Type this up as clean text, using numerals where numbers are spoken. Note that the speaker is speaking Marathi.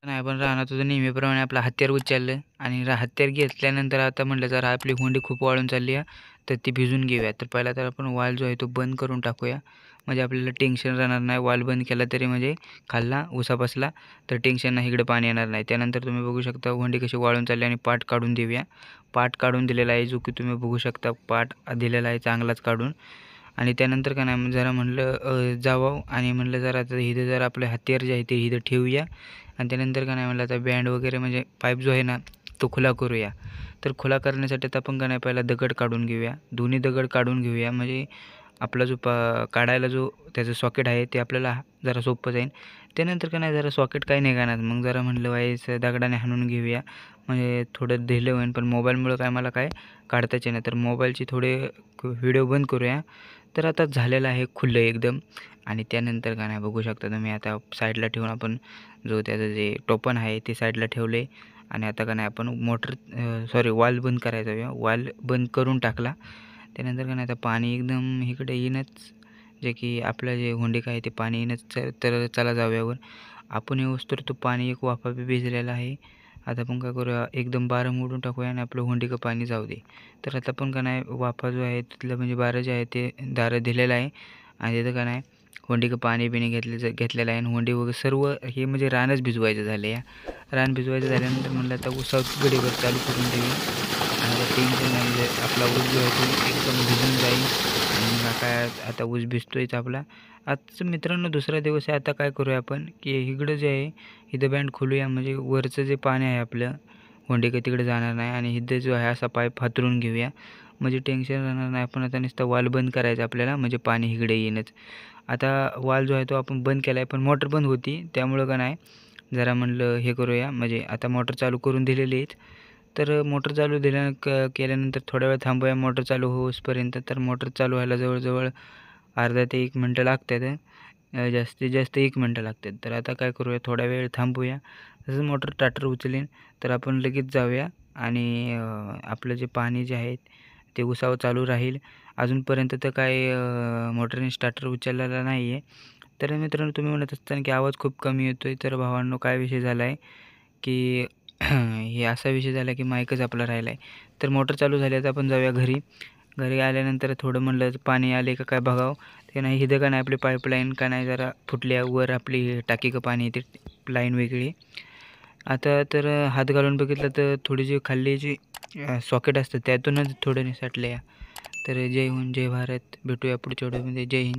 नाही आपण रानात होतो नेहमीप्रमाणे आपलं हत्यार उचललं आणि हत्यार घेतल्यानंतर आता म्हटलं जरा आपली हुंडी खूप वाळून चालली आहे, तर ती भिजून घेऊया. तर पहिला तर आपण वाल जो आहे तो बंद करून टाकूया. म्हणजे आपल्याला टेन्शन राहणार नाही. वाल बंद केला तरी म्हणजे खाल्ला, उसा बसला तर टेन्शन नाही, इकडे पाणी येणार नाही. त्यानंतर तुम्ही बघू शकता हुंडी कशी वाळून चालली आणि पाट काढून देऊया. पाट काढून दिलेला आहे, जो की तुम्ही बघू शकता पाट दिलेला आहे चांगलाच काढून. आणि त्यानंतर का नाही जरा म्हटलं जावं आणि म्हटलं जरा आता इथं जरा आपले हत्यार जे आहे ते इथं ठेवूया. आणि त्यानंतर का नाही म्हटलं आता बँड वगैरे म्हणजे पाईप जो आहे ना तो खुला करूया. तर खुला करण्यासाठी तर आपण का नाही पहिला दगड काढून घेऊया. दोन्ही दगड काढून घेऊया म्हणजे आपला जो काढायला जो त्याचं सॉकेट आहे ते आपल्याला जरा सोपं जाईल. त्यानंतर का नाही जरा सॉकेट काही निघाणार मग जरा म्हटलं वाईस दगडाने हाणून घेऊया. म्हणजे थोडं ढिलं होईल, पण मोबाईलमुळं काय मला काय काढताच येणार. तर मोबाईलची थोडे व्हिडिओ बंद करूया. तर आता झालेलं आहे खुलं एकदम. आणि त्यानंतर का नाही बघू शकता तुम्ही आता साईडला ठेवून आपण जो त्याचं जे टोपण आहे ते साईडला ठेवले. आणि आता का नाही आपण वाल्व बंद करायचा आहे. वाल्व बंद करून टाकला. त्यानंतर का नाही आता पाणी एकदम इकडे येईनच, जे की आपलं जे हुंडी आहे ते पाणी येईनच. तर चला जाऊयावर आपण येऊस्तोवर तो पाणी एक वाफा बी भिजलेला आहे. आता आपण काय करूया एकदम बारं मोडून टाकूया आणि आपलं हुंडीचं पाणी जाऊ दे. तर आता पण का नाही वाफा जो आहे तिथलं म्हणजे बारं जे आहे ते दारं दिलेलं आहे. आणि तिथं का नाही हुंडीचं पाणी बिणी घेतलेलं आहे आणि हुंडी वगैरे सर्व हे म्हणजे रानच भिजवायचं झालं या. रान भिजवायचं झाल्यानंतर म्हणलं आता ऊसात गडीवर चालू करून देऊ. आणि आता टेन्शन नाही म्हणजे आपला ऊस जो आहे तो एकदम भिजून जाईल. आणि मग काय आता ऊस भिजतोयच आपला. आजचं मित्रांनो दुसरा दिवस आहे. आता काय करूया आपण की इकडं जे आहे इथं बँड खोलूया म्हणजे वरचं जे पाणी आहे आपलं हुंडी काही तिकडे जाणार नाही. आणि इथं जो आहे असा पाईप हातरून घेऊया म्हणजे टेन्शन राहणार नाही. आपण आता नुसतं वाल बंद करायचं आपल्याला म्हणजे पाणी इकडे येईनच. आता वाल जो आहे तो आपण बंद केला आहे, पण मोटर बंद होती त्यामुळं का नाही जरा म्हणलं हे करूया. म्हणजे आता मोटर चालू करून दिलेली आहेत. तर मोटर चालू केल्यानंतर थोड्या वेळ थांबूया मोटर चालू होईपर्यंत. तर मोटर चालू व्हायला जवळजवळ अर्धा ते 1 मिनटं लागतात. जास्तीत जास्त 1 मिनटं लागतात. तर आता काय करूया थोडा वेळ थांबूया. जसं मोटर स्टार्टर उचलेन तर आपण लगेच जाऊया. आणि आपलं जे पाणी जे आहे ते उसावं चालू राहील. अजूनपर्यंत तर काय मोटरने स्टार्टर उचललेला नाही आहे. तर मित्रांनो तुम्ही म्हणत असताना की आवाज खूप कमी येतो आहे. तर भावांनो काय विषय झाला आहे की हे असा विषय झाला की माईकच आपला राहिला आहे. तर मोटर चालू झाली आता आपण जाऊया घरी. घरी आल्यानंतर थोडं म्हणलं पाणी आले का काय बघावं. ते नाही इथं का नाही आपली पाईपलाईन का नाही जरा फुटल्या वर आपली टाकीचं पाणी येते लाईन वेगळी. आता तर हात घालून बघितलं तर थोडी जी खाली जी सॉकेट असतं त्यातूनच थोडं निसटले. तर जय हिंद जय भारत. भेटूया पुढच्या व्हिडिओमध्ये. जय हिंद.